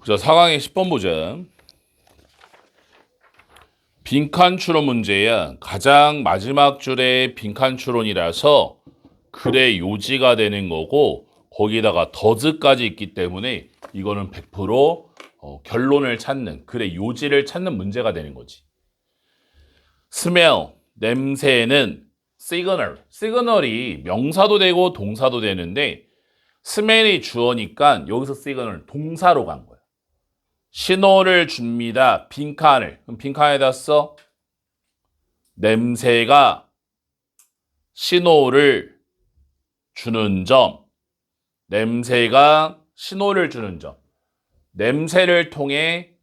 자, 4강의 10번 보자. 빈칸 추론 문제야. 가장 마지막 줄에 빈칸 추론이라서 글의 요지가 되는 거고 거기다가 더즈까지 있기 때문에 이거는 100% 결론을 찾는, 글의 요지를 찾는 문제가 되는 거지. smell, 냄새는 시그널이 명사도 되고 동사도 되는데 smell이 주어니까 여기서 시그널 동사로 간 거야. 신호를 줍니다. 빈칸을. 그럼 빈칸에다 써. 냄새가 신호를 주는 점. 냄새가 신호를 주는 점. 냄새를 통해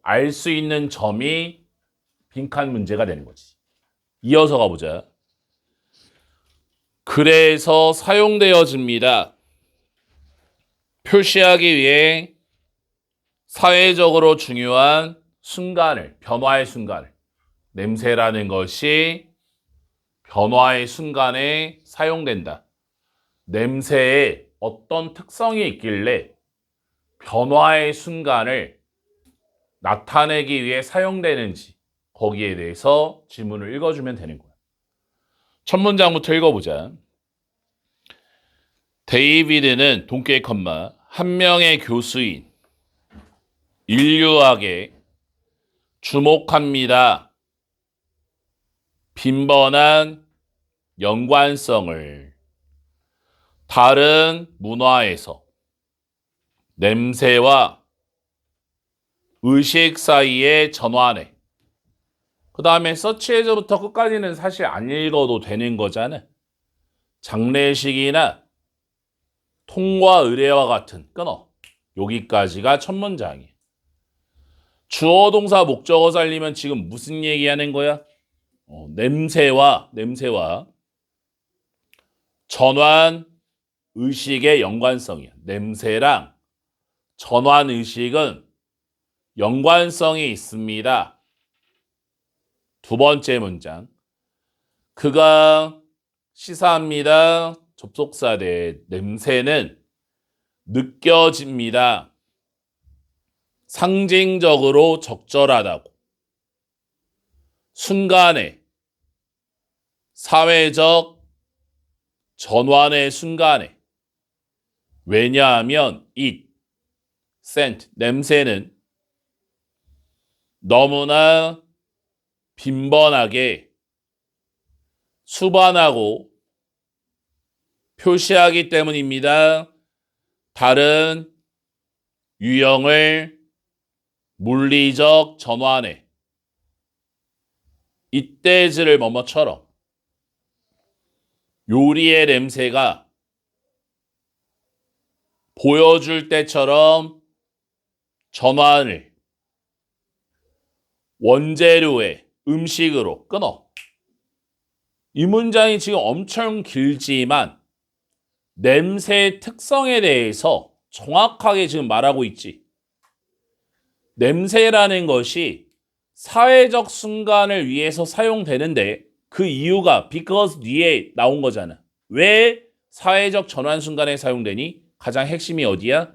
알 수 있는 점이 빈칸 문제가 되는 거지. 이어서 가보자. 그래서 사용되어집니다. 표시하기 위해 사회적으로 중요한 순간을, 변화의 순간을, 냄새라는 것이 변화의 순간에 사용된다. 냄새에 어떤 특성이 있길래 변화의 순간을 나타내기 위해 사용되는지 거기에 대해서 질문을 읽어주면 되는 거야. 첫 문장부터 읽어보자. 데이비드는 동계 컴마 한 명의 교수인 인류학에 주목합니다. 빈번한 연관성을 다른 문화에서 냄새와 의식 사이의 전환에 그 다음에 서치에서부터 끝까지는 사실 안 읽어도 되는 거잖아. 장례식이나 통과 의례와 같은 끊어. 여기까지가 첫 문장이야. 주어 동사 목적어 살리면 지금 무슨 얘기하는 거야? 냄새와 전환 의식의 연관성이야. 냄새랑 전환 의식은 연관성이 있습니다. 두 번째 문장. 그가 시사합니다. 접속사대 냄새는 느껴집니다. 상징적으로 적절하다고. 순간에 사회적 전환의 순간에 왜냐하면 scent 냄새는 너무나 빈번하게 수반하고 표시하기 때문입니다. 다른 유형을 물리적 전환에 이때즈를 뭐뭐처럼 요리의 냄새가 보여줄 때처럼 전환을 원재료의 음식으로 끊어. 이 문장이 지금 엄청 길지만 냄새의 특성에 대해서 정확하게 지금 말하고 있지. 냄새라는 것이 사회적 순간을 위해서 사용되는데 그 이유가 because 뒤에 나온 거잖아. 왜 사회적 전환 순간에 사용되니? 가장 핵심이 어디야?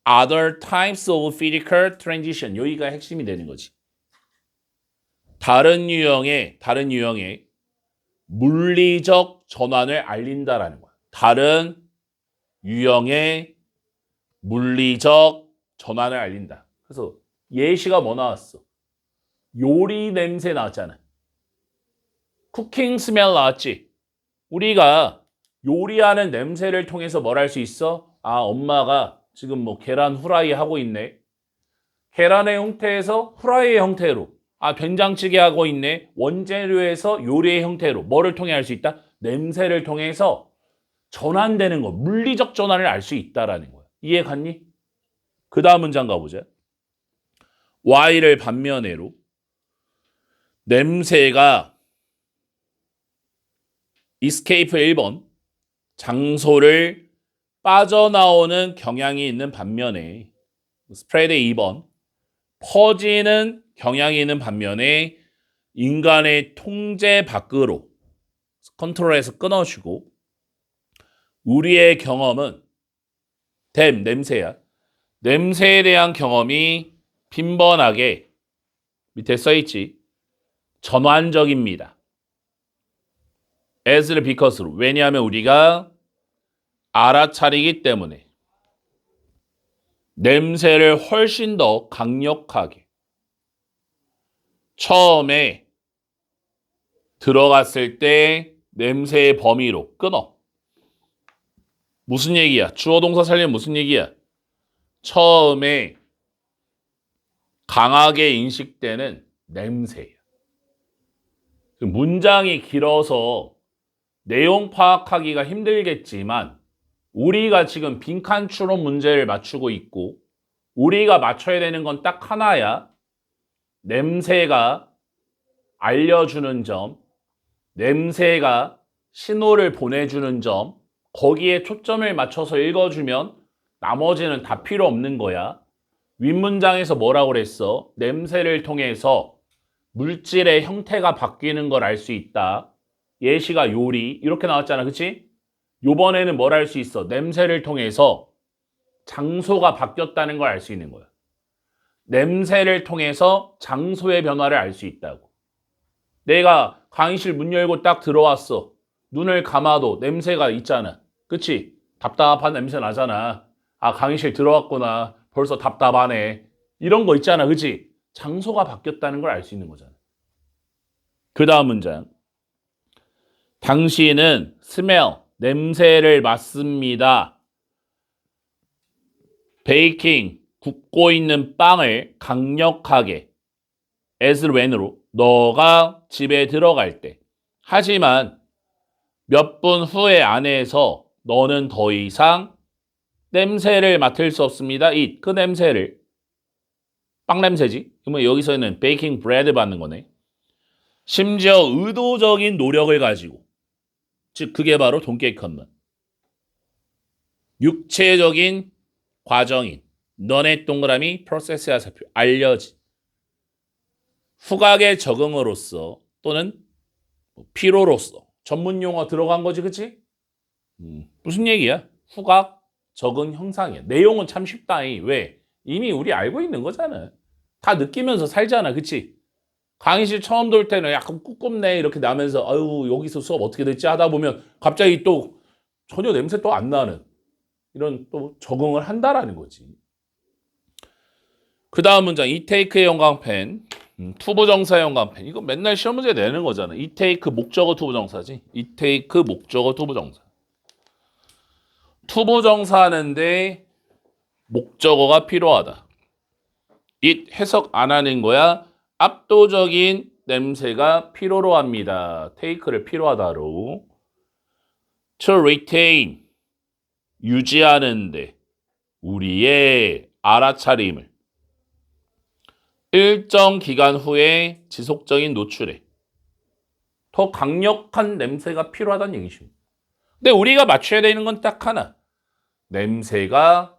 Other types of physical transition. 여기가 핵심이 되는 거지. 다른 유형의 물리적 전환을 알린다라는 거야. 다른 유형의 물리적 전환을 알린다. 그래서 예시가 뭐 나왔어? 요리 냄새 나왔잖아. 쿠킹 스멜 나왔지. 우리가 요리하는 냄새를 통해서 뭘 할 수 있어? 아, 엄마가 지금 계란 후라이 하고 있네. 계란의 형태에서 후라이의 형태로. 아, 된장찌개 하고 있네. 원재료에서 요리의 형태로. 뭐를 통해 알 수 있다? 냄새를 통해서 전환되는 거. 물리적 전환을 알 수 있다라는 거야. 이해 갔니? 그 다음 문장 가보자. Y를 반면에로 냄새가 escape 1번 장소를 빠져나오는 경향이 있는 반면에 spread 2번 퍼지는 경향이 있는 반면에 인간의 통제 밖으로 컨트롤해서 끊어주고 우리의 경험은 냄새야. 냄새에 대한 경험이 빈번하게 밑에 써있지. 전환적입니다. as를 because로. 왜냐하면 우리가 알아차리기 때문에 냄새를 훨씬 더 강력하게 처음에 들어갔을 때 냄새의 범위로 끊어. 무슨 얘기야? 주어 동사 살리면 무슨 얘기야? 처음에 강하게 인식되는 냄새야. 문장이 길어서 내용 파악하기가 힘들겠지만 우리가 지금 빈칸 추론 문제를 맞추고 있고 우리가 맞춰야 되는 건 딱 하나야. 냄새가 알려주는 점, 냄새가 신호를 보내주는 점, 거기에 초점을 맞춰서 읽어주면 나머지는 다 필요 없는 거야. 윗문장에서 뭐라고 그랬어? 냄새를 통해서 물질의 형태가 바뀌는 걸 알 수 있다. 예시가 요리 이렇게 나왔잖아. 그치? 요번에는 뭘 알 수 있어? 냄새를 통해서 장소가 바뀌었다는 걸 알 수 있는 거야. 냄새를 통해서 장소의 변화를 알 수 있다고. 내가 강의실 문 열고 딱 들어왔어. 눈을 감아도 냄새가 있잖아. 그치? 답답한 냄새 나잖아. 아, 강의실 들어왔구나. 벌써 답답하네. 이런 거 있잖아. 그치? 장소가 바뀌었다는 걸 알 수 있는 거잖아. 그 다음 문장. 당신은 smell, 냄새를 맡습니다. 베이킹, 굽고 있는 빵을 강력하게 as when으로 너가 집에 들어갈 때. 하지만 몇 분 후에 안에서 너는 더 이상 냄새를 맡을 수 없습니다. it, 그 냄새를. 빵 냄새지. 그러면 여기서는 베이킹 브레드 받는 거네. 심지어 의도적인 노력을 가지고. 즉 그게 바로 동계의 컨먼. 육체적인 과정인 너네 동그라미 프로세스야 살펴 알려진 후각의 적응으로서 또는 피로로서 전문 용어 들어간 거지. 그치? 무슨 얘기야? 후각 적응 형상이야. 내용은 참 쉽다. 왜? 이미 우리 알고 있는 거잖아. 다 느끼면서 살잖아. 그치? 강의실 처음 돌 때는 약간 꿉꿉네 이렇게 나면서 아유 여기서 수업 어떻게 될지 하다 보면 갑자기 또 전혀 냄새 또 안 나는 이런 또 적응을 한다라는 거지. 그 다음 문장 이 테이크의 영광펜 투부정사 영광펜 이거 맨날 시험 문제 내는 거잖아. 이 테이크 목적어 투부정사지. 이 테이크 목적어 투부정사. 투부정사 하는데 목적어가 필요하다. 이 해석 안 하는 거야. 압도적인 냄새가 필요로 합니다. 테이크를 필요하다로. To retain 유지하는데 우리의 알아차림을 일정 기간 후에 지속적인 노출에 더 강력한 냄새가 필요하다는 얘기죠. 근데 우리가 맞춰야 되는 건 딱 하나. 냄새가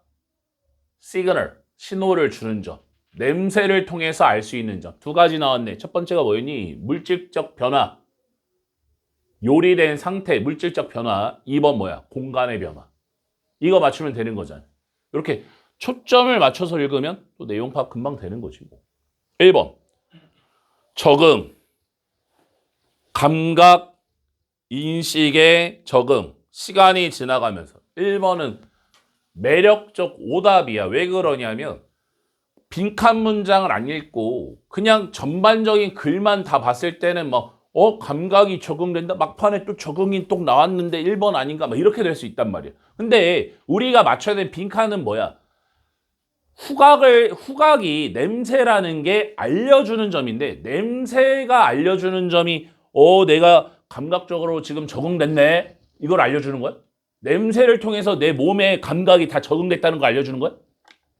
시그널, 신호를 주는 점. 냄새를 통해서 알 수 있는 점. 두 가지 나왔네. 첫 번째가 뭐였니? 물질적 변화. 요리된 상태, 물질적 변화. 2번 뭐야? 공간의 변화. 이거 맞추면 되는 거잖아. 이렇게 초점을 맞춰서 읽으면 또 내용 파악 금방 되는 거지. 1번. 적응. 감각 인식의 적응. 시간이 지나가면서. 1번은 매력적 오답이야. 왜 그러냐면 빈칸 문장을 안 읽고 그냥 전반적인 글만 다 봤을 때는 감각이 적응된다. 막판에 또 적응이 또 나왔는데 1번 아닌가 막 이렇게 될 수 있단 말이야. 근데 우리가 맞춰야 되는 빈칸은 뭐야? 후각이 냄새라는 게 알려주는 점인데 냄새가 알려주는 점이 내가 감각적으로 지금 적응됐네. 이걸 알려주는 거야? 냄새를 통해서 내 몸의 감각이 다 적응됐다는 걸 알려주는 거야?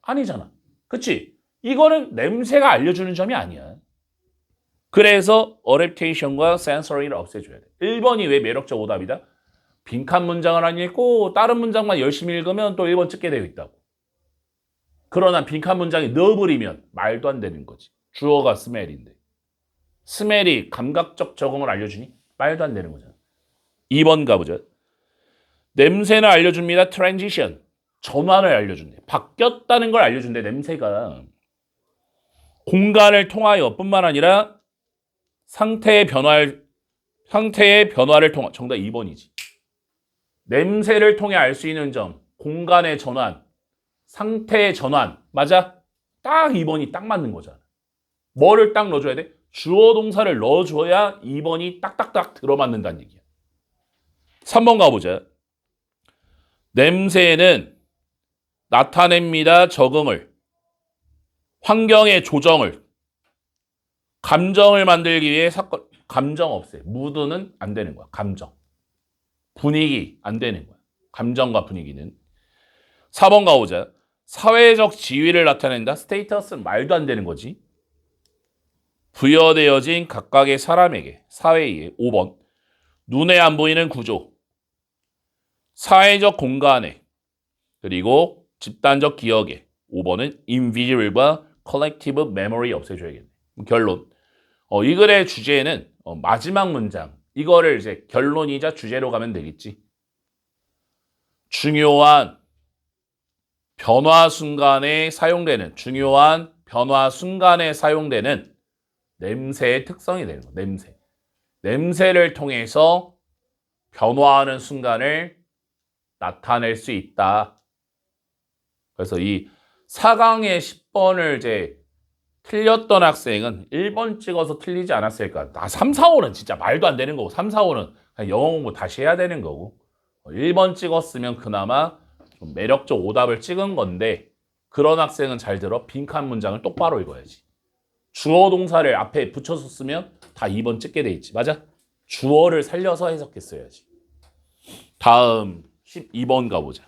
아니잖아. 그치? 이거는 냄새가 알려주는 점이 아니야. 그래서 어댑테이션과 센서리를 없애줘야 돼. 1번이 왜 매력적 오답이다? 빈칸 문장을 안 읽고 다른 문장만 열심히 읽으면 또 1번 찍게 되어 있다고. 그러나 빈칸 문장에 넣어버리면 말도 안 되는 거지. 주어가 스멜인데. 스멜이 감각적 적응을 알려주니? 말도 안 되는 거잖아. 2번 가보자. 냄새는 알려줍니다. 트랜지션. 전환을 알려준대. 바뀌었다는 걸 알려준대. 냄새가 공간을 통하여 뿐만 아니라 상태의 변화를 통하. 정답 2번이지. 냄새를 통해 알 수 있는 점, 공간의 전환, 상태의 전환. 맞아? 딱 2번이 딱 맞는 거잖아. 뭐를 딱 넣어줘야 돼? 주어 동사를 넣어줘야 2번이 딱딱딱 들어맞는다는 얘기야. 3번 가보자. 냄새는 나타냅니다. 적응을. 환경의 조정을. 감정을 만들기 위해 사건. 감정 없애. 무드는 안 되는 거야. 감정. 분위기 안 되는 거야. 감정과 분위기는. 4번 가보자. 사회적 지위를 나타낸다. 스테이터스는 말도 안 되는 거지. 부여되어진 각각의 사람에게. 사회에. 5번. 눈에 안 보이는 구조. 사회적 공간에. 그리고 집단적 기억에. 5번은 인비지블과 컬렉티브 메모리 없애줘야겠네. 결론. 이 글의 주제는 마지막 문장. 이거를 이제 결론이자 주제로 가면 되겠지. 중요한 변화 순간에 사용되는 냄새의 특성이 되는 거야. 냄새. 냄새를 통해서 변화하는 순간을 나타낼 수 있다. 그래서 이 4강의 10번을 이제 틀렸던 학생은 1번 찍어서 틀리지 않았을까. 3, 4, 5는 진짜 말도 안 되는 거고 3, 4, 5는 그냥 영어 공부 다시 해야 되는 거고 1번 찍었으면 그나마 좀 매력적 오답을 찍은 건데 그런 학생은 잘 들어. 빈칸 문장을 똑바로 읽어야지. 주어 동사를 앞에 붙여서 쓰면 다 2번 찍게 돼 있지. 맞아? 주어를 살려서 해석했어야지. 다음 12번 가보자.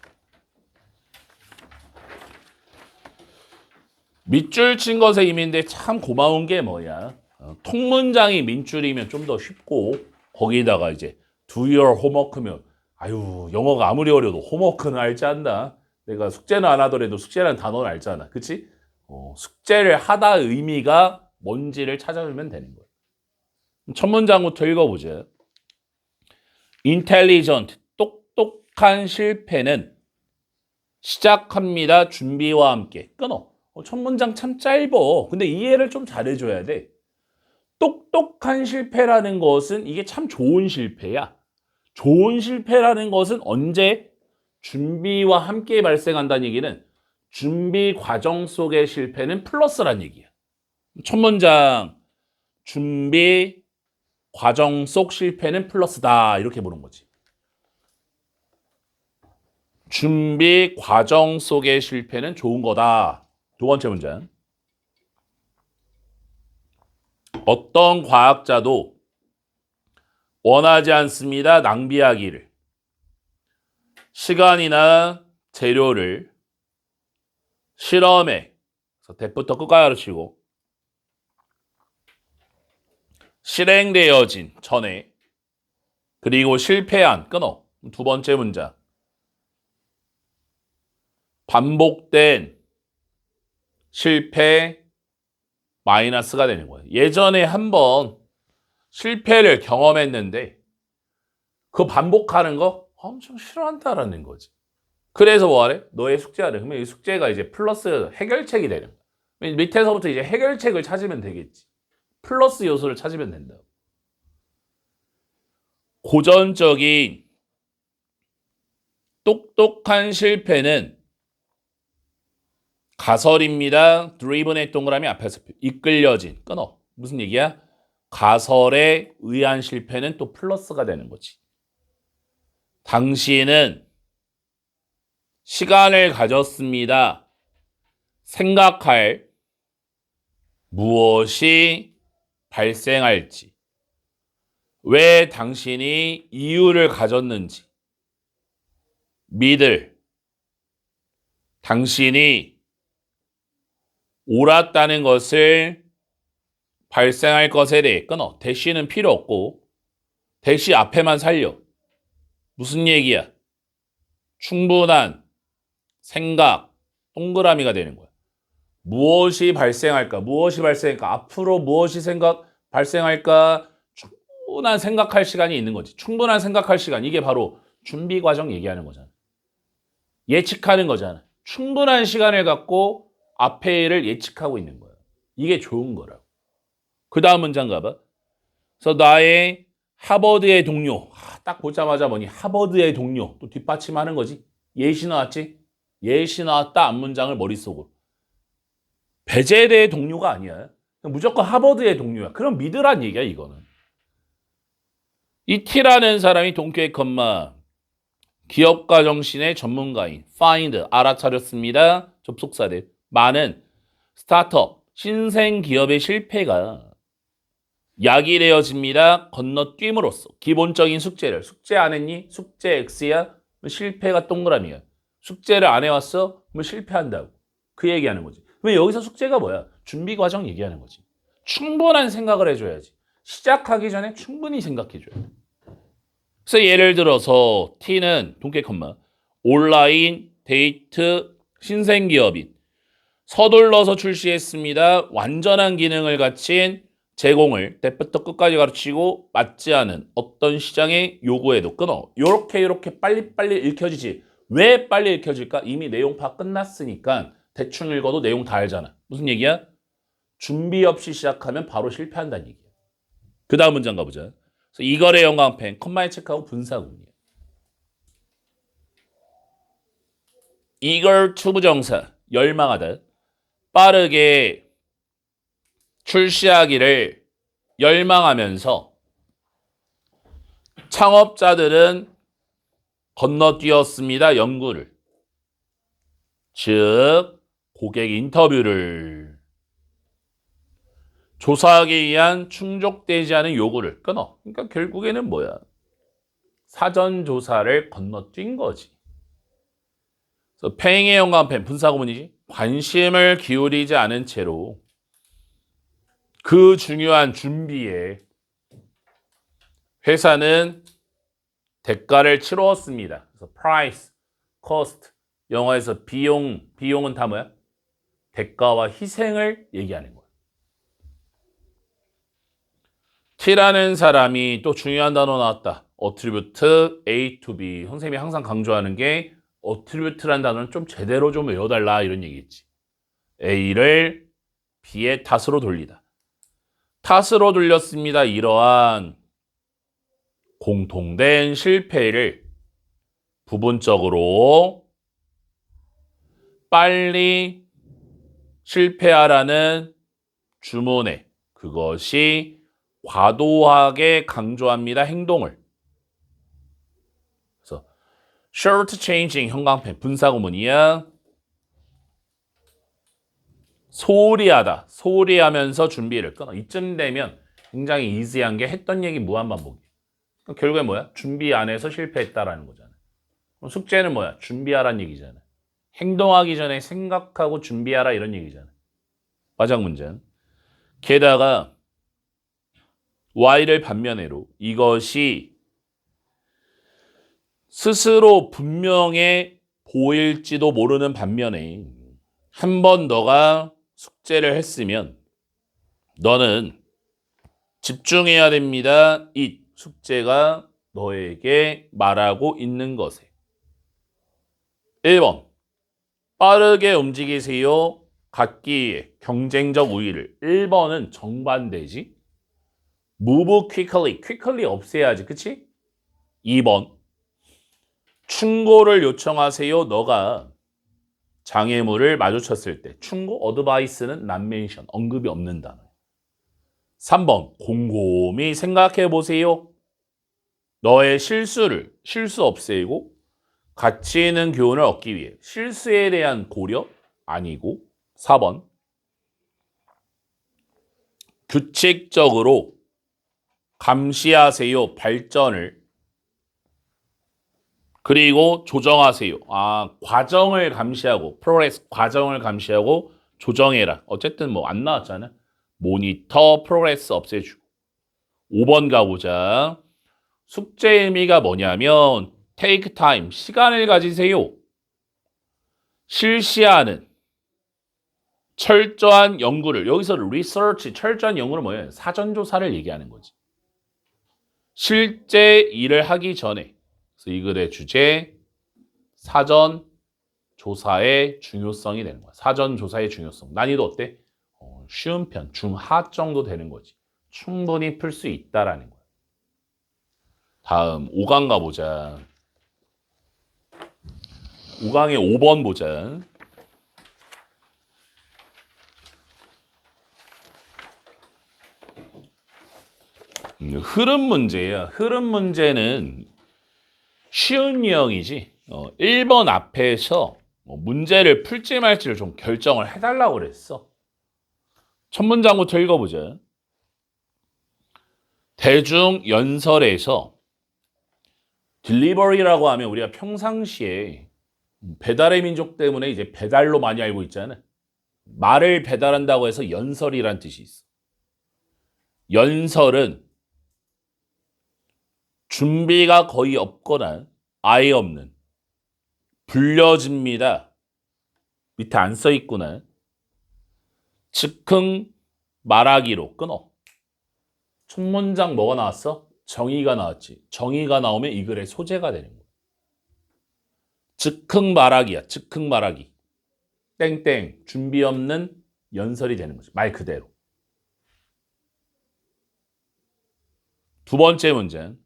밑줄 친 것의 의미인데 참 고마운 게 뭐야. 통문장이 민줄이면 좀 더 쉽고 거기다가 이제 do your homework면 아유 영어가 아무리 어려도 홈워크는 알지 않나. 내가 숙제는 안 하더라도 숙제라는 단어는 알잖아. 그치? 숙제를 하다 의미가 뭔지를 찾아주면 되는 거야. 첫 문장부터 읽어보자. intelligent, 똑똑한 실패는 시작합니다. 준비와 함께. 끊어. 첫 문장 참 짧어. 근데 이해를 좀 잘해줘야 돼. 똑똑한 실패라는 것은 이게 참 좋은 실패야. 좋은 실패라는 것은 언제? 준비와 함께 발생한다는 얘기는 준비 과정 속의 실패는 플러스란 얘기야. 첫 문장 준비 과정 속 실패는 플러스다. 이렇게 보는 거지. 준비 과정 속의 실패는 좋은 거다. 두 번째 문장. 어떤 과학자도 원하지 않습니다. 낭비하기를. 시간이나 재료를 실험에 대부터 끝까지 가르치고 실행되어진 전에 그리고 실패한 끊어. 두 번째 문장. 반복된 실패 마이너스가 되는 거예요. 예전에 한번 실패를 경험했는데 그 반복하는 거 엄청 싫어한다라는 거지. 그래서 뭐하래? 너의 숙제하래. 그러면 이 숙제가 이제 플러스 해결책이 되는 거야. 밑에서부터 이제 해결책을 찾으면 되겠지. 플러스 요소를 찾으면 된다. 고전적인 똑똑한 실패는 가설입니다. driven의 동그라미 앞에서 이끌려진. 끊어. 무슨 얘기야? 가설에 의한 실패는 또 플러스가 되는 거지. 당신은 시간을 가졌습니다. 생각할 무엇이 발생할지. 왜 당신이 이유를 가졌는지. 믿을. 당신이 옳았다는 것을 발생할 것에 대해 끊어. 대시는 필요 없고 대시 앞에만 살려. 무슨 얘기야? 충분한 생각, 동그라미가 되는 거야. 무엇이 발생할까? 무엇이 발생할까? 앞으로 무엇이 발생할까? 충분한 생각할 시간이 있는 거지. 충분한 생각할 시간. 이게 바로 준비 과정 얘기하는 거잖아. 예측하는 거잖아. 충분한 시간을 갖고 앞에 일을 예측하고 있는 거야. 이게 좋은 거라고. 그 다음 문장 가봐. 그래서 나의 하버드의 동료. 딱 보자마자 뭐니? 하버드의 동료. 또 뒷받침하는 거지. 예시 나왔지? 예시 나왔다. 앞문장을 머릿속으로. 베젤의 동료가 아니야. 무조건 하버드의 동료야. 그럼 믿으란 얘기야, 이거는. 이 T라는 사람이 동교의 컴마. 기업가 정신의 전문가인 find 알아차렸습니다. 접속사들 많은 스타트업 신생 기업의 실패가 야기되어집니다. 건너뛰므로써 기본적인 숙제를 숙제 안 했니? 숙제 X야? 실패가 동그라미야. 숙제를 안 해왔어? 그러면 실패한다고. 그 얘기하는 거지. 그러면 여기서 숙제가 뭐야? 준비 과정 얘기하는 거지. 충분한 생각을 해줘야지. 시작하기 전에 충분히 생각해줘야 돼. 그래서 예를 들어서 T는 동계 컴마 온라인 데이트 신생기업인 서둘러서 출시했습니다. 완전한 기능을 갖춘 제공을 때부터 끝까지 가르치고 맞지 않은 어떤 시장의 요구에도 끊어. 요렇게 빨리빨리 읽혀지지. 왜 빨리 읽혀질까? 이미 내용 파악 끝났으니까 대충 읽어도 내용 다 알잖아. 무슨 얘기야? 준비 없이 시작하면 바로 실패한다는 얘기야. 그 다음 문장 가보자. 이거래 영광펜, 컴마에 체크하고 분사구문이야. eager to 부정사, 열망하다. 빠르게 출시하기를 열망하면서 창업자들은 건너뛰었습니다. 연구를. 즉, 고객 인터뷰를. 조사하기 위한 충족되지 않은 요구를 끊어. 그러니까 결국에는 뭐야? 사전 조사를 건너뛴 거지. 그래서 팽의 연관펜 분사구문이지. 관심을 기울이지 않은 채로 그 중요한 준비에 회사는 대가를 치루었습니다. 그래서 price, cost, 영어에서 비용은 다 뭐야? 대가와 희생을 얘기하는 거야. T라는 사람이 또 중요한 단어 나왔다. attribute A to B. 선생님이 항상 강조하는 게 attribute라는 단어는 좀 제대로 좀 외워달라 이런 얘기했지. A를 B의 탓으로 돌리다. 탓으로 돌렸습니다. 이러한 공통된 실패를 부분적으로 빨리 실패하라는 주문에 그것이 과도하게 강조합니다. 행동을. 그래서 short changing 형광펜 분사구문이야. 소홀히 하다. 소홀히 하면서 준비를 끊어. 이쯤 되면 굉장히 이지한 게 했던 얘기 무한반복이야. 결국에 뭐야? 준비 안 해서 실패했다라는 거잖아. 그럼 숙제는 뭐야? 준비하라는 얘기잖아. 행동하기 전에 생각하고 준비하라 이런 얘기잖아. 마지막 문제는 게다가 Y를 반면에로 이것이 스스로 분명해 보일지도 모르는 반면에 한 번 너가 숙제를 했으면 너는 집중해야 됩니다. 이 숙제가 너에게 말하고 있는 것에. 1번 빠르게 움직이세요. 갖기 위해 경쟁적 우위를. 1번은 정반대지. move quickly. quickly 없애야지. 그치? 2번 충고를 요청하세요. 너가 장애물을 마주쳤을 때. 충고, 어드바이스는 not mention. 언급이 없는 단어. 3번 곰곰이 생각해 보세요. 너의 실수 없애고 가치 있는 교훈을 얻기 위해. 실수에 대한 고려 아니고. 4번 규칙적으로 감시하세요. 발전을. 그리고 조정하세요. 과정을 감시하고 프로그레스 과정을 감시하고 조정해라. 어쨌든 뭐 안 나왔잖아. 모니터 프로그레스 없애주고. 5번 가보자. 숙제의 의미가 뭐냐면 take time, 시간을 가지세요. 실시하는 철저한 연구를. 여기서 research, 철저한 연구는 뭐예요? 사전조사를 얘기하는 거지. 실제 일을 하기 전에. 그래서 이 글의 주제 사전 조사의 중요성이 되는 거야. 사전 조사의 중요성. 난이도 어때? 쉬운 편, 중하 정도 되는 거지. 충분히 풀 수 있다라는 거야. 다음 5강 가보자. 5강의 5번 보자. 흐름 문제야. 흐름 문제는 쉬운 유형이지. 1번 앞에서 문제를 풀지 말지를 좀 결정을 해달라고 그랬어. 첫 문장부터 읽어보자. 대중 연설에서 딜리버리라고 하면 우리가 평상시에 배달의 민족 때문에 이제 배달로 많이 알고 있잖아. 말을 배달한다고 해서 연설이란 뜻이 있어. 연설은 준비가 거의 없거나 아예 없는 불려집니다. 밑에 안 써 있구나. 즉흥 말하기로 끊어. 첫 문장 뭐가 나왔어? 정의가 나왔지. 정의가 나오면 이 글의 소재가 되는 거야. 즉흥 말하기야. 즉흥 말하기. 땡땡 준비 없는 연설이 되는 거지. 말 그대로. 두 번째 문제는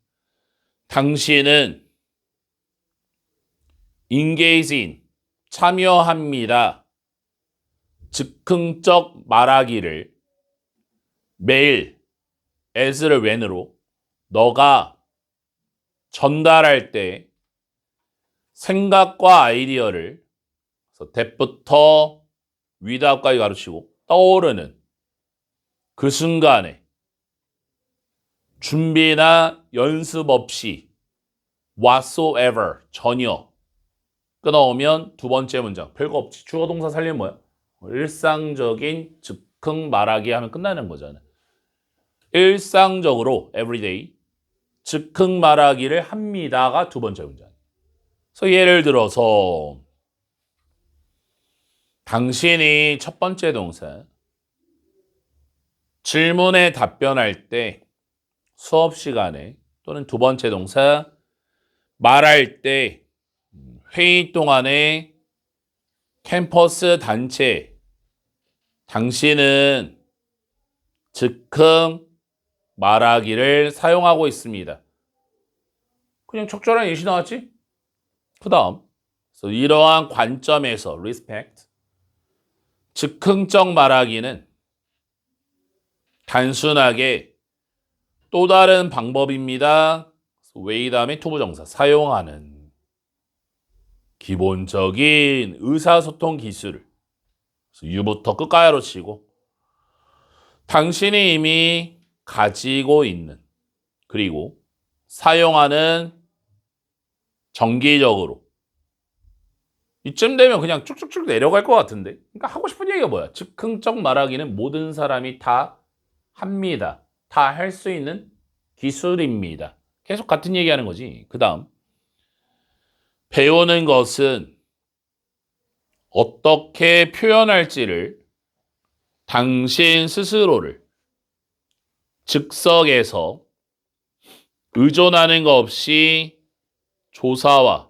당신은 engage in 참여합니다. 즉흥적 말하기를 매일 as를 when으로 너가 전달할 때 생각과 아이디어를 that부터 without까지 가르치고 떠오르는 그 순간에 준비나 연습 없이 whatsoever 전혀 끊어오면 두 번째 문장 별거 없지. 주어 동사 살리면 뭐야? 일상적인 즉흥 말하기 하면 끝나는 거잖아. 일상적으로 everyday 즉흥 말하기를 합니다가 두 번째 문장. 그래서 예를 들어서 당신이 첫 번째 동사 질문에 답변할 때 수업 시간에 또는 두 번째 동사 말할 때 회의 동안에 캠퍼스 단체 당신은 즉흥 말하기를 사용하고 있습니다. 그냥 적절한 예시 나왔지? 그 다음 이러한 관점에서 respect 즉흥적 말하기는 단순하게 또 다른 방법입니다. way 다음에 투부정사 사용하는 기본적인 의사소통 기술을 유부터 끝까지로 치고 당신이 이미 가지고 있는 그리고 사용하는 정기적으로 이쯤 되면 그냥 쭉쭉쭉 내려갈 것 같은데 그러니까 하고 싶은 얘기가 뭐야? 즉흥적 말하기는 모든 사람이 다 합니다. 다 할 수 있는 기술입니다. 계속 같은 얘기하는 거지. 그 다음 배우는 것은 어떻게 표현할지를 당신 스스로를 즉석에서 의존하는 것 없이 조사와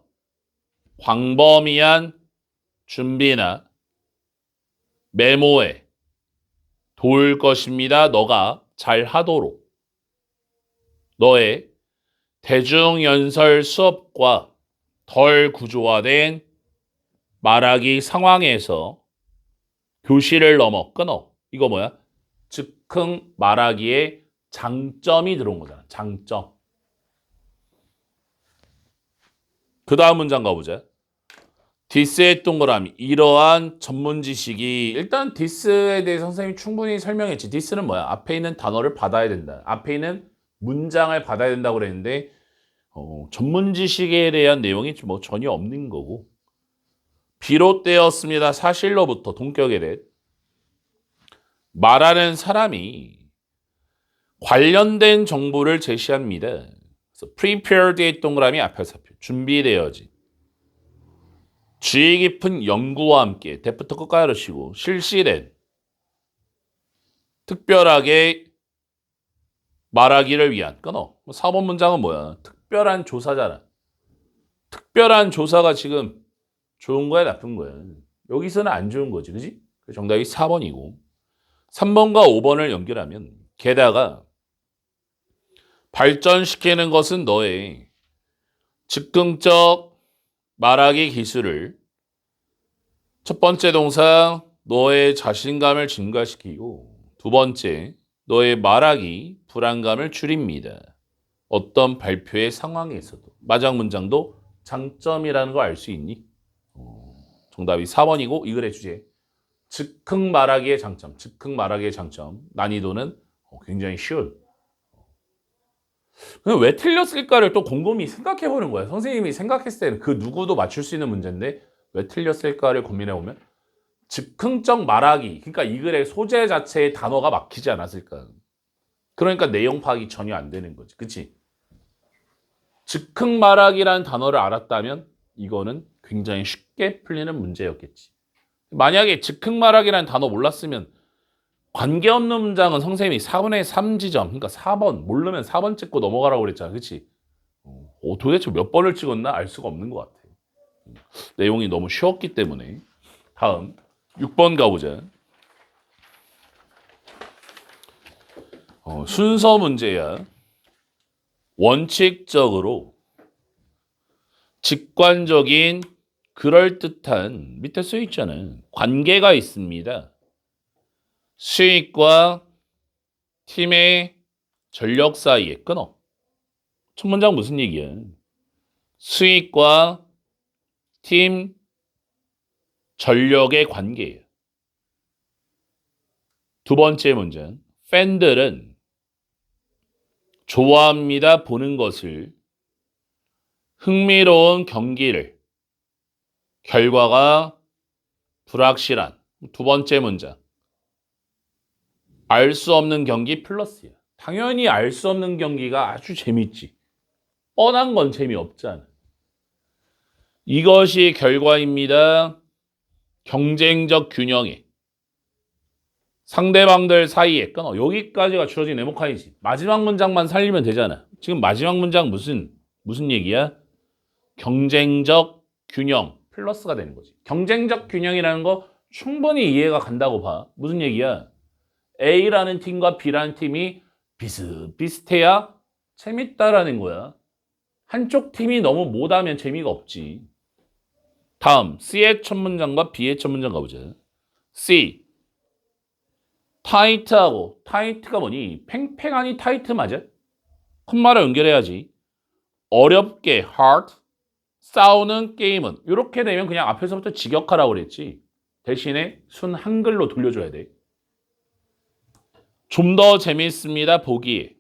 광범위한 준비나 메모에 도울 것입니다. 너가 잘 하도록. 너의 대중연설 수업과 덜 구조화된 말하기 상황에서 교실을 넘어 끊어. 이거 뭐야? 즉흥 말하기에 장점이 들어온 거잖아. 장점. 그 다음 문장 가보자. 디스의 동그라미. 이러한 전문 지식이 일단 디스에 대해 선생님이 충분히 설명했지. 디스는 뭐야? 앞에 있는 단어를 받아야 된다. 앞에 있는 문장을 받아야 된다고 그랬는데 전문 지식에 대한 내용이 뭐 전혀 없는 거고 비롯되었습니다. 사실로부터 동격에 대해 말하는 사람이 관련된 정보를 제시합니다. 그래서 prepared의 동그라미 앞에 살펴 준비되어진 주의 깊은 연구와 함께 대부터 끝까지 하시고 실시된 특별하게 말하기를 위한 끊어. 4번 문장은 뭐야? 특별한 조사잖아. 특별한 조사가 지금 좋은 거야, 나쁜 거야? 여기서는 안 좋은 거지, 그지? 정답이 4번이고 3번과 5번을 연결하면 게다가 발전시키는 것은 너의 즉흥적 말하기 기술을 첫 번째 동사 너의 자신감을 증가시키고 두 번째 너의 말하기 불안감을 줄입니다. 어떤 발표의 상황에서도 마지막 문장도 장점이라는 걸 알 수 있니? 정답이 4번이고 이 글의 주제 즉흥 말하기의 장점, 즉흥 말하기의 장점 난이도는 굉장히 쉬운. 그럼 왜 틀렸을까를 또 곰곰이 생각해 보는 거야. 선생님이 생각했을 때는 그 누구도 맞출 수 있는 문제인데 왜 틀렸을까를 고민해 보면 즉흥적 말하기, 그러니까 이 글의 소재 자체의 단어가 막히지 않았을까. 그러니까 내용 파악이 전혀 안 되는 거지. 그치? 즉흥 말하기라는 단어를 알았다면 이거는 굉장히 쉽게 풀리는 문제였겠지. 만약에 즉흥 말하기라는 단어 몰랐으면 관계없는 문장은 선생님이 4분의 3 지점, 그러니까 4번, 모르면 4번 찍고 넘어가라고 그랬잖아. 그치? 도대체 몇 번을 찍었나 알 수가 없는 것 같아. 내용이 너무 쉬웠기 때문에. 다음 6번 가보자. 순서 문제야. 원칙적으로 직관적인 그럴듯한 밑에 써 있잖아. 관계가 있습니다. 수익과 팀의 전력 사이에 끊어. 첫 문장 무슨 얘기야? 수익과 팀 전력의 관계예요. 두 번째 문장. 팬들은 좋아합니다. 보는 것을 흥미로운 경기를 결과가 불확실한 두 번째 문장. 알 수 없는 경기 플러스야. 당연히 알 수 없는 경기가 아주 재밌지. 뻔한 건 재미없잖아. 이것이 결과입니다. 경쟁적 균형에 상대방들 사이에 끊어. 여기까지가 주어진 네모칸이지. 마지막 문장만 살리면 되잖아. 지금 마지막 문장 무슨 얘기야? 경쟁적 균형 플러스가 되는 거지. 경쟁적 균형이라는 거 충분히 이해가 간다고 봐. 무슨 얘기야? A라는 팀과 B라는 팀이 비슷비슷해야 재밌다라는 거야. 한쪽 팀이 너무 못하면 재미가 없지. 다음 C의 첫 문장과 B의 첫 문장 가보자. C 타이트하고 타이트가 뭐니? 팽팽하니 타이트 맞아? 콤마를 연결해야지. 어렵게 hard 싸우는 게임은 이렇게 되면 그냥 앞에서부터 직역하라고 그랬지. 대신에 순 한글로 돌려줘야 돼. 좀 더 재미있습니다. 보기에.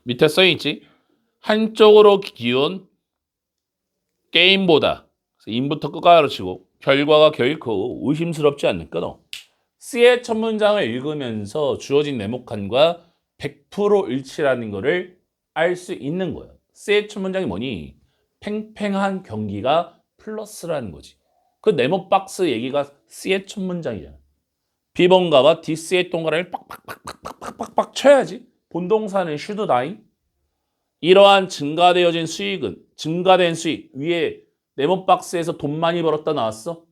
밑에 써있지. 한쪽으로 기운 게임보다 인부터 끝까지 치고 결과가 결코 의심스럽지 않는 끊어. C의 첫 문장을 읽으면서 주어진 네모칸과 100% 일치라는 거를 알 수 있는 거야. C의 첫 문장이 뭐니? 팽팽한 경기가 플러스라는 거지. 그 네모 박스 얘기가 C의 첫 문장이잖아. B번가와 디스의 동그라미를 빡빡빡빡빡빡 쳐야지. 본동사는 should die. 이러한 증가된 수익 위에 네모 박스에서 돈 많이 벌었다 나왔어?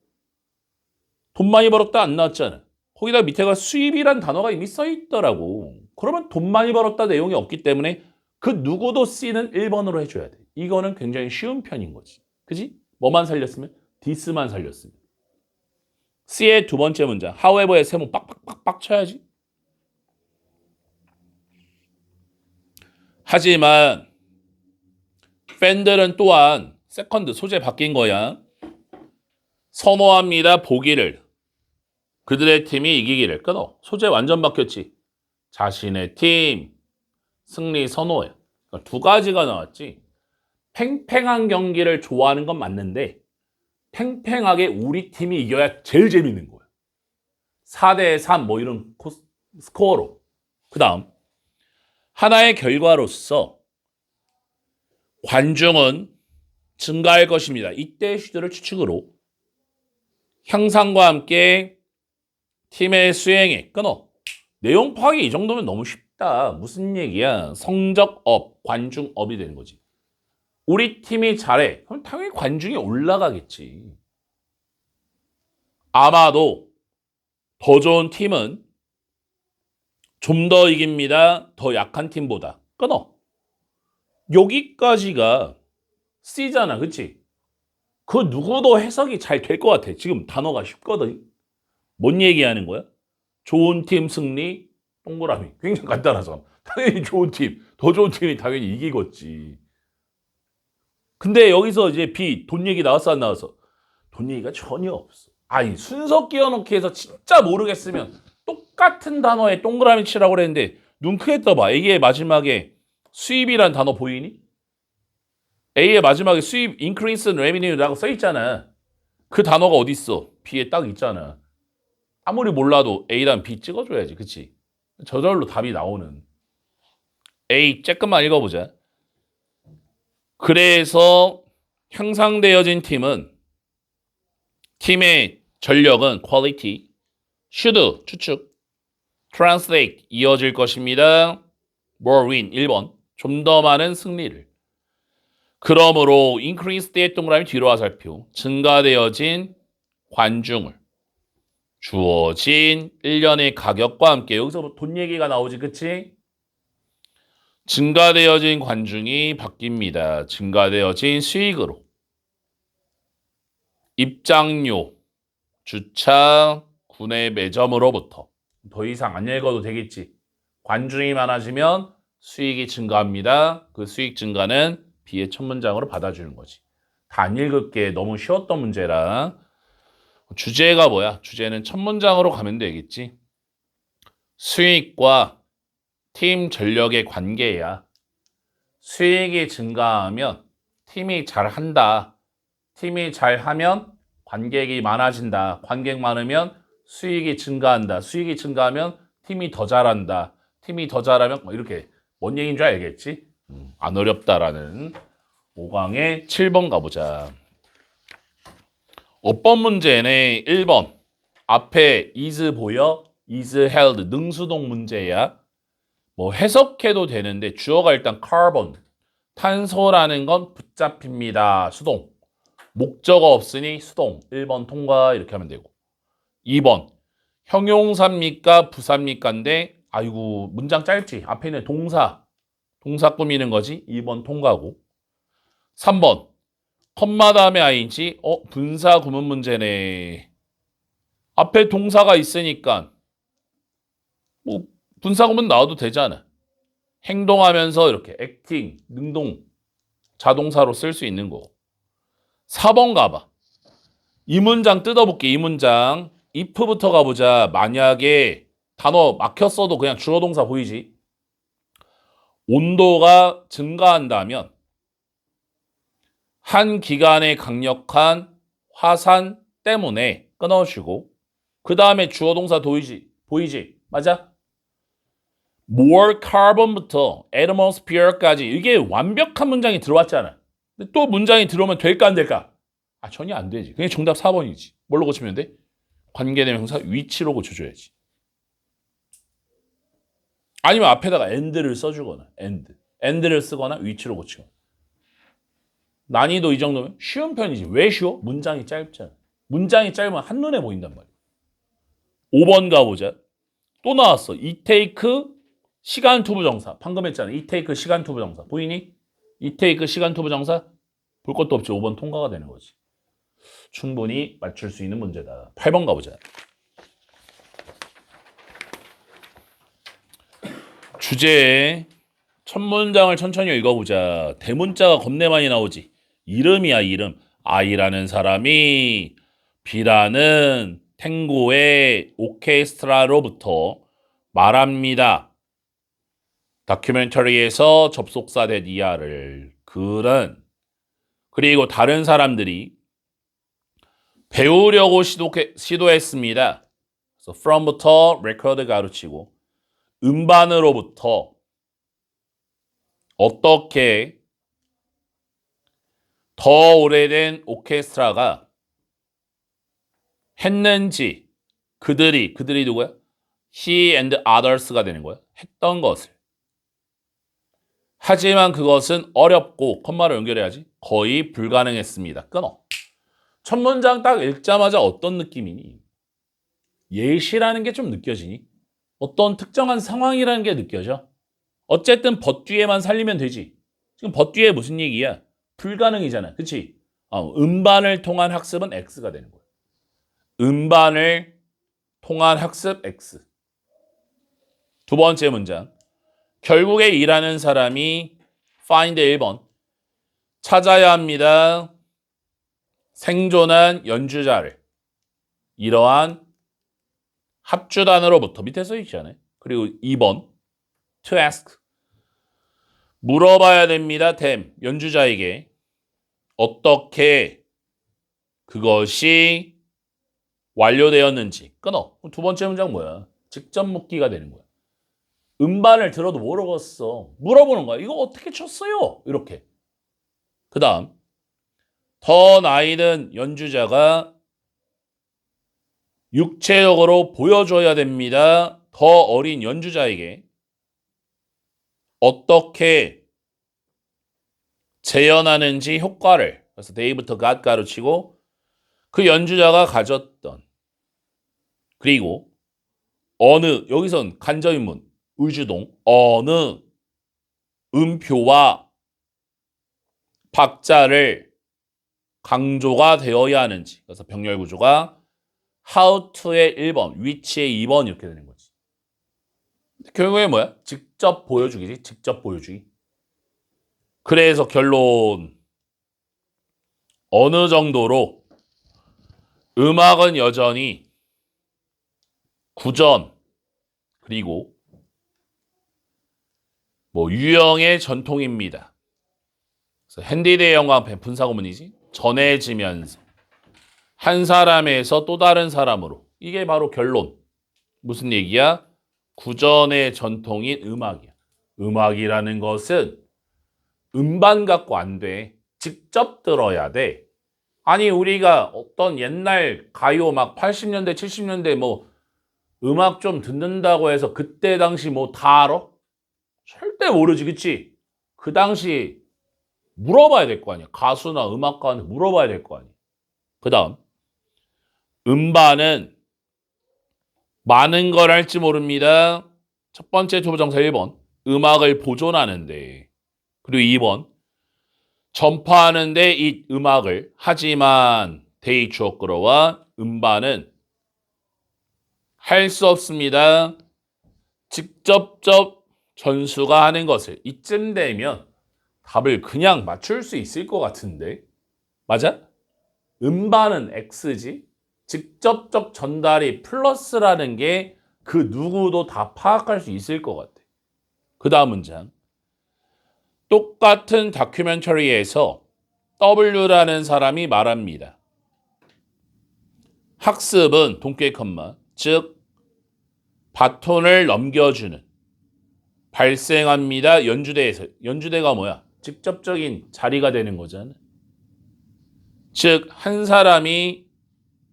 돈 많이 벌었다 안 나왔잖아. 거기다 밑에가 수입이란 단어가 이미 써 있더라고. 그러면 돈 많이 벌었다 내용이 없기 때문에 그 누구도 C는 1번으로 해줘야 돼. 이거는 굉장히 쉬운 편인 거지. 그지? 뭐만 살렸으면? 디스만 살렸으면. C의 두 번째 문장. however의 세모 빡빡빡빡 쳐야지. 하지만 팬들은 또한 세컨드 소재 바뀐 거야. 선호합니다. 보기를. 그들의 팀이 이기기를 끊어. 소재 완전 바뀌었지. 자신의 팀 승리 선호해. 그러니까 두 가지가 나왔지. 팽팽한 경기를 좋아하는 건 맞는데 팽팽하게 우리 팀이 이겨야 제일 재밌는 거야. 4대 3 뭐 이런 스코어로. 그 다음 하나의 결과로서 관중은 증가할 것입니다. 이때의 시도를 추측으로 향상과 함께 팀의 수행에 끊어. 내용 파악이 이 정도면 너무 쉽다. 무슨 얘기야? 성적 업, 관중 업이 되는 거지. 우리 팀이 잘해. 그럼 당연히 관중이 올라가겠지. 아마도 더 좋은 팀은 좀 더 이깁니다. 더 약한 팀보다. 끊어. 여기까지가 C잖아. 그치? 그 누구도 해석이 잘 될 것 같아. 지금 단어가 쉽거든. 뭔 얘기하는 거야? 좋은 팀 승리, 동그라미. 굉장히 간단하잖아. 당연히 좋은 팀, 더 좋은 팀이 당연히 이기겠지. 근데 여기서 이제 B, 돈 얘기 나왔어, 안 나왔어? 돈 얘기가 전혀 없어. 아니, 순서 끼워넣기 해서 진짜 모르겠으면 똑같은 단어에 동그라미 치라고 그랬는데 눈 크게 떠봐. A의 마지막에 수입이란 단어 보이니? A의 마지막에 수입, increase in revenue라고 써있잖아. 그 단어가 어디 있어? B에 딱 있잖아. 아무리 몰라도 A랑 B 찍어줘야지. 그치? 저절로 답이 나오는. A 조금만 읽어보자. 그래서 향상되어진 팀의 전력은 quality, should 추측, translate 이어질 것입니다. more win 1번 좀 더 많은 승리를. 그러므로 increase 때 동그라미 뒤로 화살표 증가되어진 관중을 주어진 1년의 가격과 함께 여기서 돈 얘기가 나오지 그치? 증가되어진 관중이 바뀝니다. 증가되어진 수익으로 입장료, 주차, 구내 매점으로부터 더 이상 안 읽어도 되겠지. 관중이 많아지면 수익이 증가합니다. 그 수익 증가는 B의 첫 문장으로 받아주는 거지. 다 안 읽을게 너무 쉬웠던 문제라. 주제가 뭐야? 주제는 첫 문장으로 가면 되겠지. 수익과 팀 전력의 관계야. 수익이 증가하면 팀이 잘한다. 팀이 잘하면 관객이 많아진다. 관객 많으면 수익이 증가한다. 수익이 증가하면 팀이 더 잘한다. 팀이 더 잘하면 뭐 이렇게 뭔 얘기인 줄 알겠지? 안 어렵다라는 5강의 7번 가보자. 5번 문제는 1번 앞에 is 보여? is held 능수동 문제야. 뭐 해석해도 되는데 주어가 일단 carbon 탄소라는 건 붙잡힙니다. 수동 목적어 없으니 수동 1번 통과 이렇게 하면 되고 2번 형용사입니까 부사입니까인데 아이고 문장 짧지 앞에 있는 동사 꾸미는 거지 2번 통과고 3번 컴마 다음에 ing 분사 구문 문제네. 앞에 동사가 있으니까 뭐 분사 구문 나와도 되잖아. 행동하면서 이렇게 acting 능동 자동사로 쓸 수 있는 거고 4번 가봐. 이 문장 뜯어볼게. 이 문장 if부터 가보자. 만약에 단어 막혔어도 그냥 주어 동사 보이지? 온도가 증가한다면 한 기간의 강력한 화산 때문에 끊어주고 그 다음에 주어 동사 보이지? 맞아? more carbon부터 atmosphere까지 이게 완벽한 문장이 들어왔잖아. 근데 또 문장이 들어오면 될까 안 될까? 전혀 안 되지. 그냥 정답 4번이지. 뭘로 고치면 돼? 관계대명사 위치로 고쳐줘야지. 아니면 앞에다가 and를 써주거나 and를 쓰거나 위치로 고치거나. 난이도 이 정도면 쉬운 편이지. 왜 쉬워? 문장이 짧잖아. 문장이 짧으면 한눈에 보인단 말이야. 5번 가보자. 또 나왔어. 이 테이크 시간 투부정사. 방금 했잖아. 이 테이크 시간 투부정사. 보이니? 이 테이크 시간 투부정사. 볼 것도 없지. 5번 통과가 되는 거지. 충분히 맞출 수 있는 문제다. 8번 가보자. 주제의 첫 문장을 천천히 읽어보자. 대문자가 겁내 많이 나오지. 이름이야 이름. I라는 사람이 B라는 탱고의 오케스트라로부터 말합니다. 다큐멘터리에서 접속사 된 이하를 그는 그리고 다른 사람들이 배우려고 시도했습니다. 그래서 from부터 record 가르치고 음반으로부터 어떻게 더 오래된 오케스트라가 했는지 그들이 누구야? He and others가 되는 거야. 했던 것을. 하지만 그것은 어렵고 컴마를 연결해야지. 거의 불가능했습니다. 끊어. 첫 문장 딱 읽자마자 어떤 느낌이니? 예시라는 게 좀 느껴지니? 어떤 특정한 상황이라는 게 느껴져? 어쨌든 but 뒤에만 살리면 되지. 지금 but 뒤에 무슨 얘기야? 불가능이잖아. 그치? 음반을 통한 학습은 X가 되는 거야. 음반을 통한 학습 X. 두 번째 문장. 결국에 일하는 사람이 find 1번. 찾아야 합니다. 생존한 연주자를. 이러한 합주단으로부터 밑에 써 있잖아요. 그리고 2번. to ask. 물어봐야 됩니다. them. 연주자에게. 어떻게 그것이 완료되었는지. 끊어. 두 번째 문장 뭐야? 직접 묻기가 되는 거야. 음반을 들어도 모르겠어. 물어보는 거야. 이거 어떻게 쳤어요? 이렇게. 그 다음. 더 나이 든 연주자가 육체적으로 보여줘야 됩니다. 더 어린 연주자에게 어떻게 재현하는지 효과를. 그래서 they부터 got 가르치고 그 연주자가 가졌던 그리고 어느 여기선 간접인문 의주동 어느 음표와 박자를 강조가 되어야 하는지. 그래서 병렬 구조가 how to의 1번, which의 2번 이렇게 되는 거지. 결국에 뭐야? 직접 보여주기지. 직접 보여주기. 그래서 결론. 어느 정도로 음악은 여전히 구전 그리고 유형의 전통입니다. 그래서 핸디 대 영광펜 분사구문이지. 전해지면서 한 사람에서 또 다른 사람으로. 이게 바로 결론. 무슨 얘기야? 구전의 전통인 음악이야. 음악이라는 것은 음반 갖고 안 돼. 직접 들어야 돼. 아니 우리가 어떤 옛날 가요 막 80년대 70년대 음악 좀 듣는다고 해서 그때 당시 다 알아? 절대 모르지. 그치? 그 당시 물어봐야 될 거 아니야. 가수나 음악가한테 물어봐야 될 거 아니야. 그 다음 음반은 많은 걸 할지 모릅니다. 첫 번째 조부정사 1번 음악을 보존하는데 그리고 2번 전파하는데 이 음악을 하지만 대의 주어 끌어와 음반은 할 수 없습니다. 직접적 전수가 하는 것을. 이쯤 되면 답을 그냥 맞출 수 있을 것 같은데 맞아? 음반은 X지 직접적 전달이 플러스라는 게 그 누구도 다 파악할 수 있을 것 같아. 그 다음 문장. 똑같은 다큐멘터리에서 W라는 사람이 말합니다. 학습은 동격 컴마 즉 바톤을 넘겨주는 발생합니다. 연주대에서. 연주대가 뭐야? 직접적인 자리가 되는 거잖아. 즉 한 사람이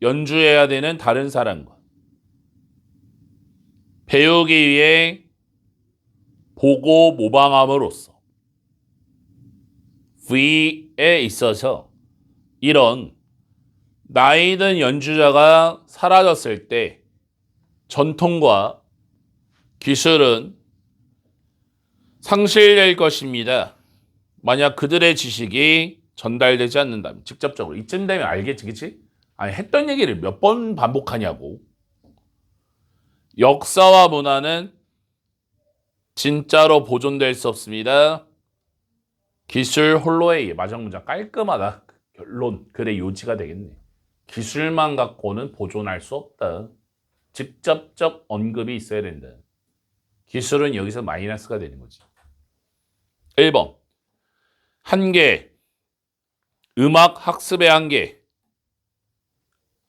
연주해야 되는 다른 사람과 배우기 위해 보고 모방함으로써 V에 있어서 이런 나이 든 연주자가 사라졌을 때 전통과 기술은 상실될 것입니다. 만약 그들의 지식이 전달되지 않는다면 직접적으로. 이쯤 되면 알겠지, 그치? 아니 했던 얘기를 몇 번 반복하냐고. 역사와 문화는 진짜로 보존될 수 없습니다. 기술 홀로에 의해. 마지막 문장 깔끔하다. 결론. 그래 요지가 되겠네. 기술만 갖고는 보존할 수 없다. 직접적 언급이 있어야 된다. 기술은 여기서 마이너스가 되는 거지. 1번. 한계. 음악 학습의 한계.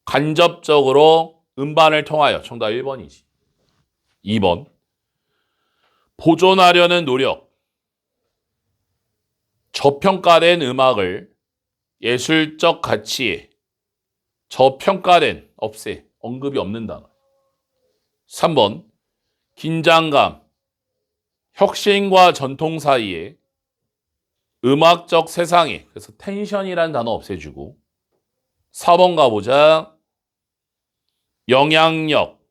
간접적으로 음반을 통하여. 정답 1번이지. 2번. 보존하려는 노력. 저평가된 음악을 예술적 가치에 저평가된 없애. 언급이 없는 단어. 3번. 긴장감. 혁신과 전통 사이에 음악적 세상에. 그래서 텐션이라는 단어 없애주고 4번 가보자. 영향력,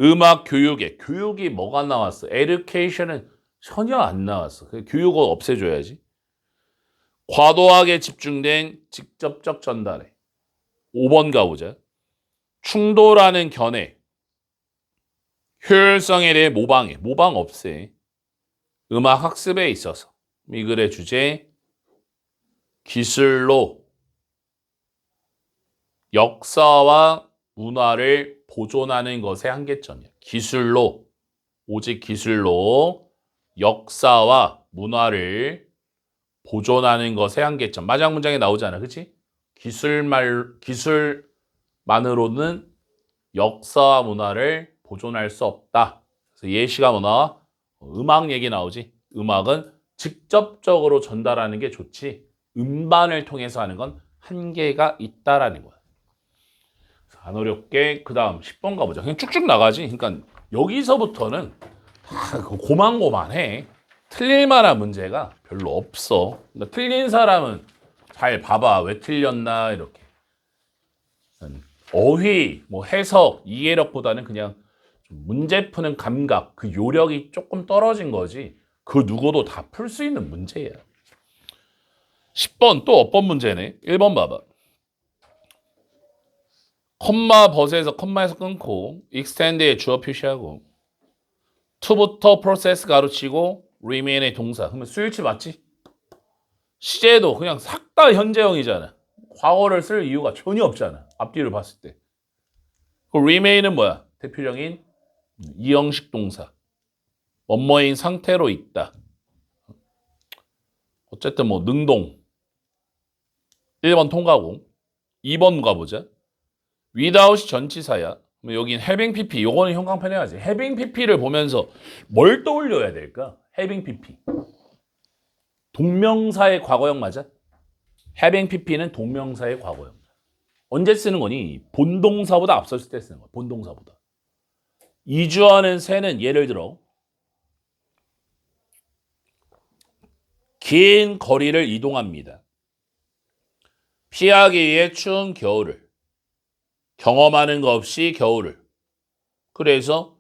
음악 교육에 교육이 뭐가 나왔어? education은 전혀 안 나왔어. 교육은 없애줘야지. 과도하게 집중된 직접적 전달에 5번 가보자. 충돌하는 견해, 효율성에 대해 모방해. 모방 없애. 음악 학습에 있어서 이 글의 주제 기술로 역사와 문화를 보존하는 것의 한계점이야. 기술로 오직 기술로 역사와 문화를 보존하는 것의 한계점. 마지막 문장에 나오잖아. 그치? 기술만으로는 역사와 문화를 보존할 수 없다. 그래서 예시가 뭐 나와? 음악 얘기 나오지. 음악은 직접적으로 전달하는 게 좋지. 음반을 통해서 하는 건 한계가 있다라는 거야. 안 어렵게 그 다음 10번 가보자. 그냥 쭉쭉 나가지. 그러니까 여기서부터는 다 고만고만해. 틀릴 만한 문제가 별로 없어. 그러니까 틀린 사람은 잘 봐봐. 왜 틀렸나 이렇게. 어휘, 뭐 해석, 이해력보다는 그냥 좀 문제 푸는 감각, 그 요력이 조금 떨어진 거지. 그 누구도 다 풀 수 있는 문제야. 10번 또 어떤 문제네. 1번 봐봐. 컴마 버스에서 컴마에서 끊고 extend에 주어 표시하고 to부터 process 가로치고 remain의 동사. 그러면 스위치 맞지? 시제도 그냥 싹 다 현재형이잖아. 과거를 쓸 이유가 전혀 없잖아. 앞뒤를 봤을 때. 그 remain은 뭐야? 대표적인 이형식 동사. 뭐뭐인 상태로 있다. 어쨌든 뭐 능동. 1번 통과고. 2번 가보자. without이 전치사야. 여긴 having pp. 요거는 형광펜 해야지. having pp를 보면서 뭘 떠올려야 될까? having pp. 동명사의 과거형 맞아? having pp는 동명사의 과거형. 언제 쓰는 거니? 본동사보다 앞섰을 때 쓰는 거야. 본동사보다. 이주하는 새는 예를 들어 긴 거리를 이동합니다. 피하기 위해 추운 겨울을. 경험하는 거 없이 겨울을. 그래서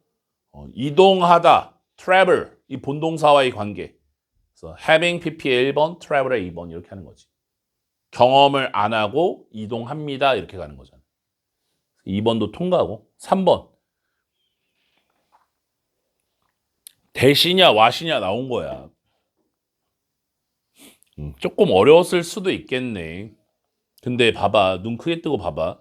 이동하다, travel, 이 본동사와의 관계. 그래서 having pp의 1번, travel의 2번 이렇게 하는 거지. 경험을 안 하고 이동합니다 이렇게 가는 거잖아. 2번도 통과하고 3번 대시냐 와시냐 나온 거야. 조금 어려웠을 수도 있겠네. 근데 봐봐. 눈 크게 뜨고 봐봐.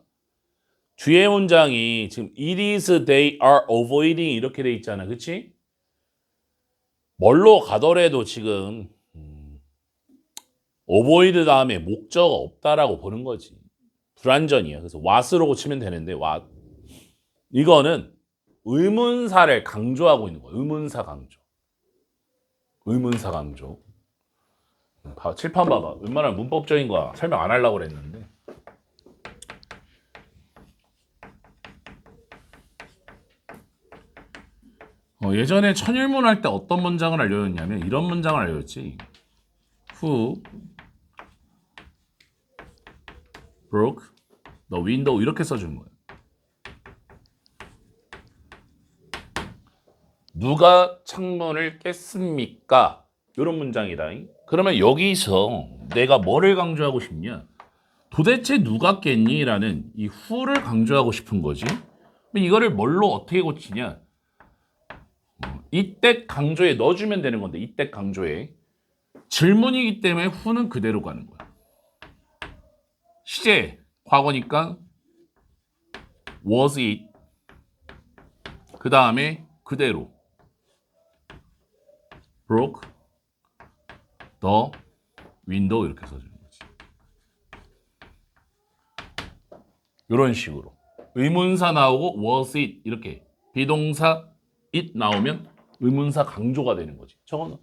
뒤에 문장이 지금 it is they are avoiding 이렇게 돼 있잖아. 그치? 뭘로 가더라도 지금 avoid 다음에 목적어 없다라고 보는 거지. 불완전이야. 그래서 what으로 고치면 되는데 what. 이거는 의문사를 강조하고 있는 거야. 의문사 강조. 의문사 강조. 칠판 봐봐. 웬만하면 문법적인 거 설명 안 하려고 그랬는데. 예전에 천일문 할 때 어떤 문장을 알려줬냐면 이런 문장을 알려줬지. Who broke the window 이렇게 써준 거예요. 누가 창문을 깼습니까? 이런 문장이다. 그러면 여기서 내가 뭐를 강조하고 싶냐? 도대체 누가 깼니? 라는 이 who를 강조하고 싶은 거지. 이거를 뭘로 어떻게 고치냐? 이때 강조에 넣어주면 되는 건데 이때 강조에 질문이기 때문에 who는 그대로 가는 거야. 시제 과거니까 was it 그 다음에 그대로 broke the window 이렇게 써주는 거지. 이런 식으로 의문사 나오고 was it 이렇게 비동사 it 나오면 의문사 강조가 되는 거지. 저거는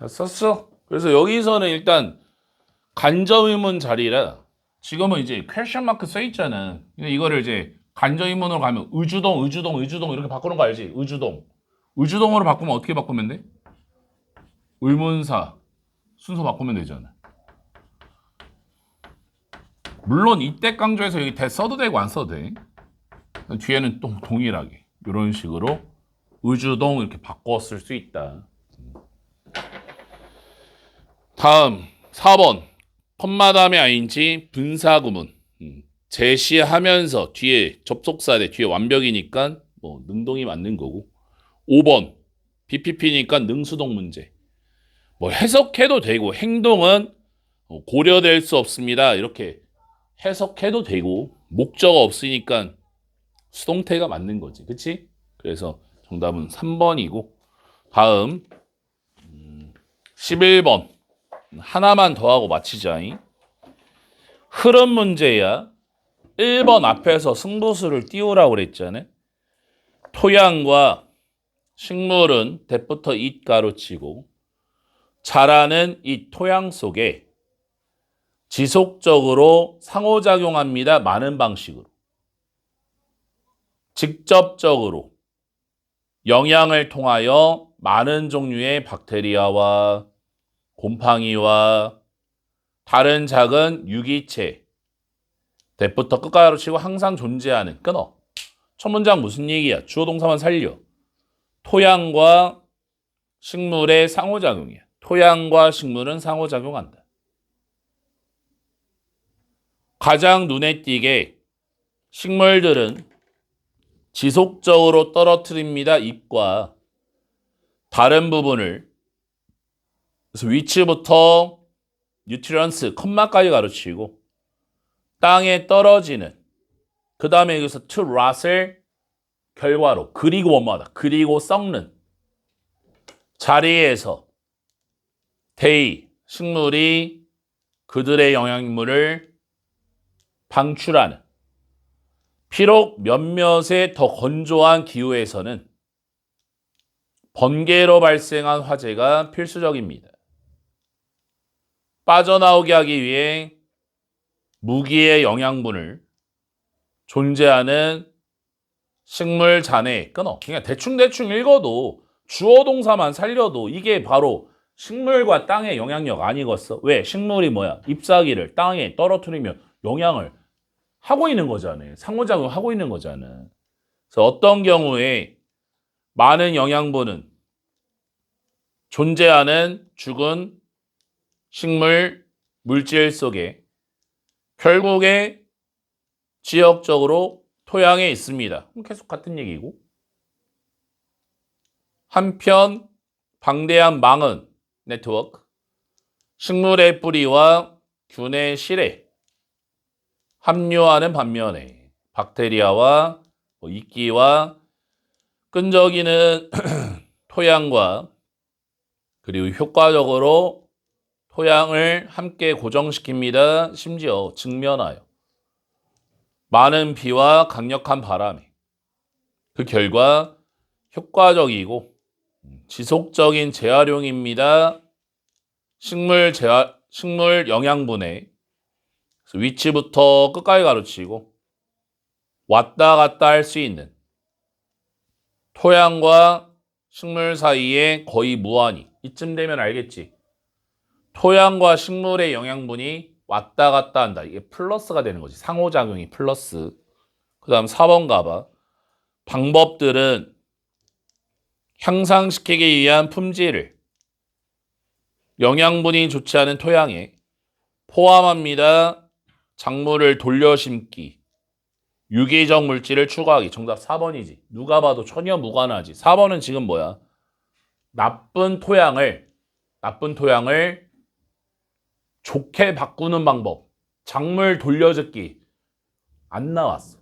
다 썼어. 그래서 여기서는 일단 간접의문 자리라 지금은 이제 퀘션 마크 써 있잖아. 근데 이거를 이제 간접의문으로 가면 의주동 이렇게 바꾸는 거 알지? 의주동으로 바꾸면 어떻게 바꾸면 돼? 의문사 순서 바꾸면 되잖아. 물론 이때 강조해서 여기 대 써도 되고 안 써도 돼. 뒤에는 또 동일하게 이런 식으로 의주동 이렇게 바꿔 쓸 수 있다. 다음 4번 컴마 다음에 ing 분사구문 제시하면서 뒤에 접속사대 뒤에 완벽이니까 뭐 능동이 맞는 거고 5번 BPP니까 능수동 문제 뭐 해석해도 되고 행동은 고려될 수 없습니다 이렇게 해석해도 되고 목적 없으니까 수동태가 맞는 거지 그치? 그래서 정답은 3번이고 다음 11번 하나만 더 하고 마치자. 흐름 문제야. 1번 앞에서 승부수를 띄우라고 그랬잖아요. 토양과 식물은 대부터 잇 가로치고 자라는 이 토양 속에 지속적으로 상호작용합니다. 많은 방식으로. 직접적으로 영양을 통하여 많은 종류의 박테리아와 곰팡이와 다른 작은 유기체 대부터 끝가로 치고 항상 존재하는 끊어. 첫 문장 무슨 얘기야? 주어 동사만 살려. 토양과 식물의 상호작용이야. 토양과 식물은 상호작용한다. 가장 눈에 띄게 식물들은 지속적으로 떨어뜨립니다. 잎과 다른 부분을 그래서 위치부터 뉴트리언스 컴마까지 가르치고 땅에 떨어지는 그 다음에 여기서 to rot을 결과로 그리고 뭐마다 그리고 썩는 자리에서 they 식물이 그들의 영양물을 방출하는 비록 몇몇의 더 건조한 기후에서는 번개로 발생한 화재가 필수적입니다. 빠져나오게 하기 위해 무기의 영양분을 존재하는 식물 잔해에 끊어. 그냥 대충 읽어도 주어 동사만 살려도 이게 바로 식물과 땅의 영향력 아니겠어? 왜? 식물이 뭐야? 잎사귀를 땅에 떨어뜨리면 영향을 하고 있는 거잖아요. 상호작용 하고 있는 거잖아. 그래서 어떤 경우에 많은 영양분은 존재하는 죽은 식물 물질 속에 결국에 지역적으로 토양에 있습니다. 계속 같은 얘기고. 한편 방대한 망은 네트워크, 식물의 뿌리와 균의 실에 합류하는 반면에 박테리아와 이끼와 끈적이는 토양과 그리고 효과적으로 토양을 함께 고정시킵니다. 심지어 직면하여 많은 비와 강력한 바람에 그 결과 효과적이고 지속적인 재활용입니다. 식물 영양분의 위치부터 끝까지 가르치고 왔다 갔다 할 수 있는 토양과 식물 사이에 거의 무한히 이쯤 되면 알겠지. 토양과 식물의 영양분이 왔다 갔다 한다. 이게 플러스가 되는 거지. 상호작용이 플러스. 그 다음 4번 가봐. 방법들은 향상시키기 위한 품질을 영양분이 좋지 않은 토양에 포함합니다. 작물을 돌려심기, 유기적 물질을 추가하기. 정답 4번이지. 누가 봐도 전혀 무관하지. 4번은 지금 뭐야? 나쁜 토양을 좋게 바꾸는 방법. 작물 돌려짓기. 안 나왔어.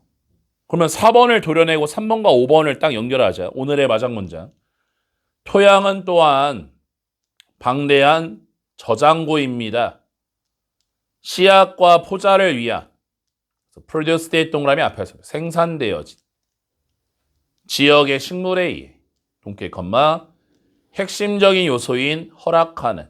그러면 4번을 도려내고 3번과 5번을 딱 연결하자. 오늘의 마장 문장. 토양은 또한 방대한 저장고입니다. 씨앗과 포자를 위한 produced 동그라미 앞에서 생산되어진 지역의 식물에 의해 동계 컴마 핵심적인 요소인 허락하는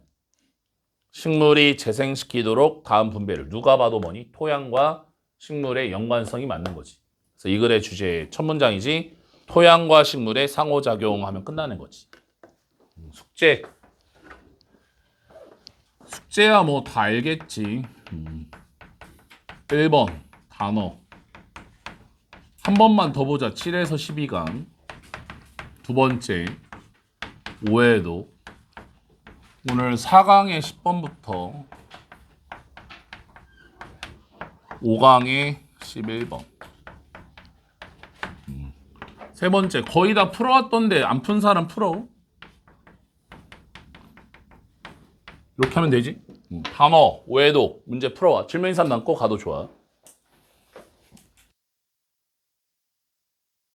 식물이 재생시키도록 다음 분배를 누가 봐도 뭐니? 토양과 식물의 연관성이 맞는 거지. 그래서 이 글의 주제 첫 문장이지. 토양과 식물의 상호작용하면 끝나는 거지. 숙제. 숙제야 뭐 다 알겠지. 1번 단어. 한 번만 더 보자. 7에서 12강. 두 번째 오해도. 오늘 4강의 10번부터 5강의 11번. 세 번째 거의 다 풀어왔던데 안 푼 사람 풀어. 이렇게 하면 되지. 단어, 오해도 문제 풀어와. 질문인삼 남고 가도 좋아.